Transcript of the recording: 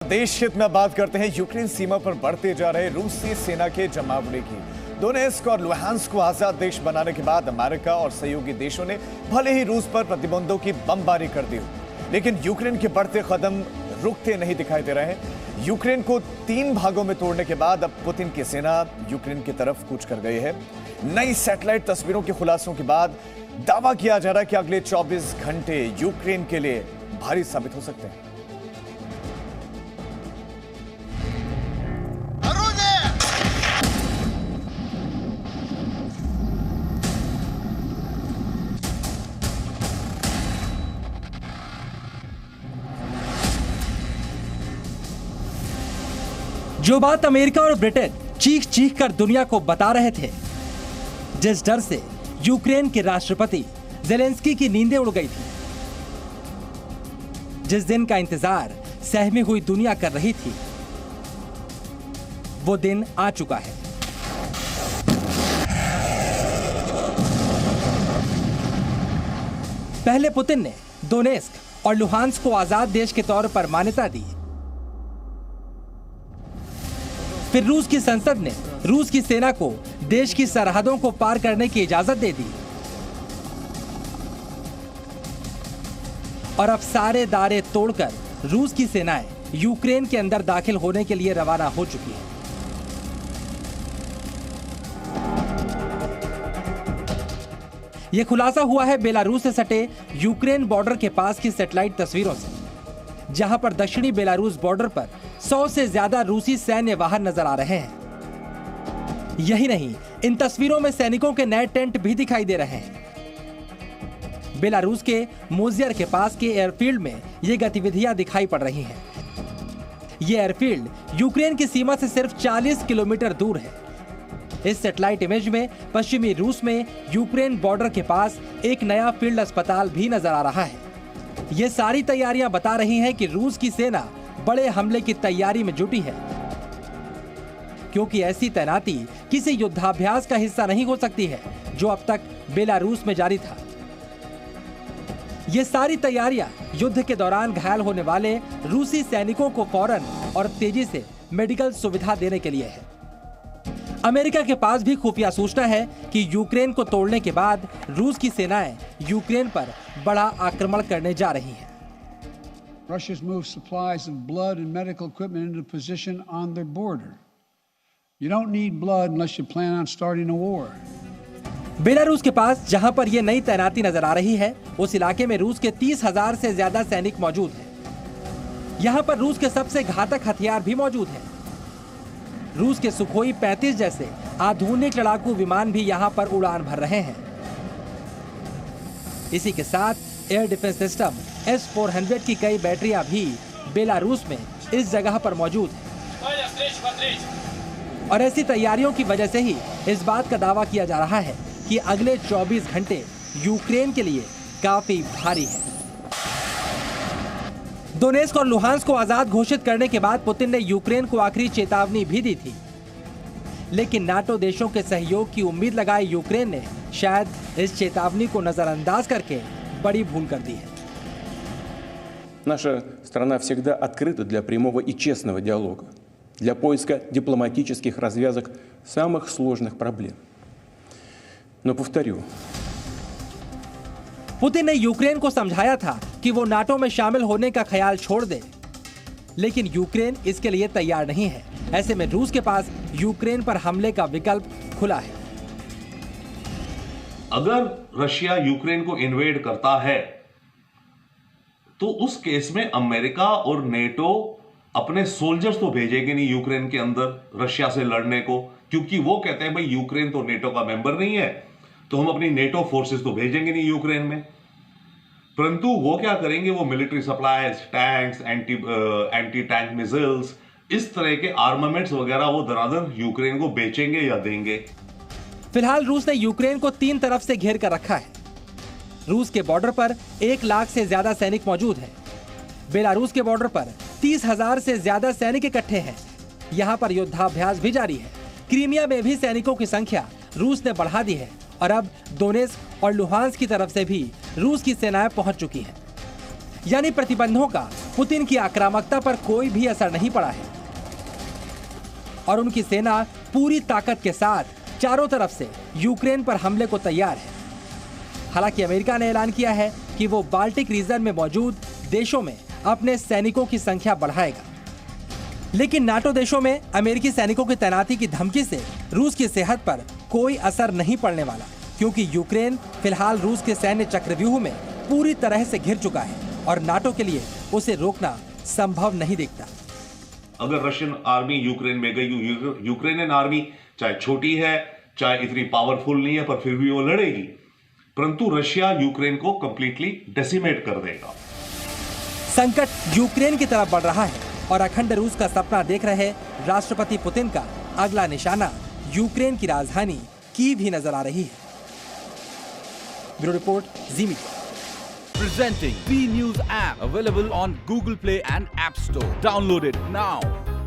देश हित में बात करते हैं यूक्रेन सीमा पर बढ़ते जा रहे रूसी सेना के जमावड़े की। डोनेस्क और लुहांस्क को आजाद देश बनाने के बाद अमेरिका और सहयोगी देशों ने भले ही रूस पर प्रतिबंधों की बमबारी कर दी, लेकिन यूक्रेन के बढ़ते कदम रुकते नहीं दिखाई दे रहे हैं। यूक्रेन को 3 भागों में तोड़ने के बाद अब पुतिन की सेना यूक्रेन की तरफ कूच कर गई है। नई सैटेलाइट तस्वीरों के खुलासों के बाद दावा किया जा रहा है कि अगले 24 घंटे यूक्रेन के लिए भारी साबित हो सकते हैं। जो बात अमेरिका और ब्रिटेन चीख चीख कर दुनिया को बता रहे थे, जिस डर से यूक्रेन के राष्ट्रपति ज़ेलेंस्की की नींदें उड़ गई थी, जिस दिन का इंतजार सहमी हुई दुनिया कर रही थी, वो दिन आ चुका है। पहले पुतिन ने डोनेस्क और लुहांस्क को आजाद देश के तौर पर मान्यता दी। फिर रूस की संसद ने रूस की सेना को देश की सरहदों को पार करने की इजाजत दे दी और अब सारे दायरे तोड़कर रूस की सेनाएं यूक्रेन के अंदर दाखिल होने के लिए रवाना हो चुकी है। यह खुलासा हुआ है बेलारूस से सटे यूक्रेन बॉर्डर के पास की सैटेलाइट तस्वीरों से, जहां पर दक्षिणी बेलारूस बॉर्डर पर 100 से ज्यादा रूसी सैन्य वाहन नजर आ रहे हैं। यही नहीं, इन तस्वीरों में सैनिकों के नए टेंट भी दिखाई दे रहे हैं। बेलारूस के मोजियर के पास के एयरफील्ड में ये गतिविधियां दिखाई पड़ रही हैं। ये एयरफील्ड यूक्रेन की सीमा से सिर्फ 40 किलोमीटर दूर है। इस सैटेलाइट इमेज में पश्चिमी रूस में यूक्रेन बॉर्डर के पास एक नया फील्ड अस्पताल भी नजर आ रहा है। ये सारी तैयारियां बता रही हैं कि रूस की सेना बड़े हमले की तैयारी में जुटी है, क्योंकि ऐसी तैनाती किसी युद्धाभ्यास का हिस्सा नहीं हो सकती है जो अब तक बेलारूस में जारी था। ये सारी तैयारियां युद्ध के दौरान घायल होने वाले रूसी सैनिकों को फौरन और तेजी से मेडिकल सुविधा देने के लिए है। अमेरिका के पास भी खुफिया सूचना है कि यूक्रेन को तोड़ने के बाद रूस की सेनाएं यूक्रेन पर बड़ा आक्रमण करने जा रही हैं। Russia's moved supplies of blood and medical equipment into position on their border. You don't need blood unless you plan on starting a war. Belarus के पास जहां पर यह नई तैनाती नजर आ रही है, उस इलाके में रूस के 30,000 से ज्यादा सैनिक मौजूद हैं। यहां पर रूस के सबसे घातक हथियार भी मौजूद हैं। रूस के सुखोई 35 जैसे आधुनिक लड़ाकू विमान भी यहां पर उड़ान भर रहे हैं। इसी के साथ एयर डिफेंस सिस्टम S-400 की कई बैटरियां भी बेलारूस में इस जगह पर मौजूद हैं। और ऐसी तैयारियों की वजह से ही इस बात का दावा किया जा रहा है कि अगले 24 घंटे यूक्रेन के लिए काफी भारी है। डोनेस्क और लुहांस्क को आजाद घोषित करने के बाद पुतिन ने यूक्रेन को आखिरी चेतावनी भी दी थी, लेकिन नाटो देशों के सहयोग की उम्मीद लगाए यूक्रेन ने शायद इस चेतावनी को नजरअंदाज करके बड़ी भूल कर दी है। Наша страна всегда открыта для прямого и честного диалога, для поиска дипломатических развязок самых сложных проблем. Но повторю. पुतिन ने यूक्रेन को समझाया था कि वो नाटो में शामिल होने का ख्याल छोड़ दे, लेकिन यूक्रेन इसके लिए तैयार नहीं है। ऐसे में रूस के पास यूक्रेन पर हमले का विकल्प खुला है। अगर रशिया यूक्रेन को इन्वेड करता है तो उस केस में अमेरिका और नेटो अपने सोल्जर्स तो भेजेंगे नहीं यूक्रेन के अंदर रशिया से लड़ने को, क्योंकि वो कहते हैं भाई यूक्रेन तो नेटो का मेंबर नहीं है, तो हम अपनी नेटो फोर्सेस तो भेजेंगे नहीं यूक्रेन में। परंतु वो क्या करेंगे, वो military supplies, tanks, anti tank missiles, इस तरह के आर्मामेंट्स वगैरह वो दरादर यूक्रेन को बेचेंगे या देंगे। फिलहाल रूस ने यूक्रेन को 3 तरफ से घेर कर रखा है। रूस के बॉर्डर पर 1 लाख से ज्यादा सैनिक मौजूद हैं। बेलारूस के बॉर्डर पर 30,000 से ज्यादा सैनिक इकट्ठे हैं। यहाँ पर युद्धाभ्यास भी जारी है। क्रीमिया में भी सैनिकों की संख्या रूस ने बढ़ा दी है और अब डोनेस्क और लुहांस्क की तरफ से भी रूस की सेनाएं पहुंच चुकी हैं। यानी प्रतिबंधों का पुतिन की आक्रामकता पर कोई भी असर नहीं पड़ा है और उनकी सेना पूरी ताकत के साथ चारों तरफ से यूक्रेन पर हमले को तैयार है। हालांकि अमेरिका ने ऐलान किया है कि वो बाल्टिक रीजन में मौजूद देशों में अपने सैनिकों की संख्या बढ़ाएगा। लेकिन नाटो देशों में अमेरिकी सैनिकों की तैनाती की धमकी से रूस की सेहत पर कोई असर नहीं पड़ने वाला, क्योंकि यूक्रेन फिलहाल रूस के सैन्य चक्रव्यूह में पूरी तरह से घिर चुका है और नाटो के लिए उसे रोकना संभव नहीं दिखता। अगर रशियन आर्मी यूक्रेन में गई, यूक्रेनियन आर्मी चाहे छोटी है, चाहे इतनी पावरफुल नहीं है, पर फिर भी वो लड़ेगी, परंतु रशिया यूक्रेन को कंप्लीटली डेसिमेट कर देगा। संकट यूक्रेन की तरफ बढ़ रहा है और अखंड रूस का सपना देख रहे राष्ट्रपति पुतिन का अगला निशाना यूक्रेन की राजधानी कीव ही नजर आ रही है। Bureau report, ji media. Presenting B News app, available on Google Play and App Store. Download it now.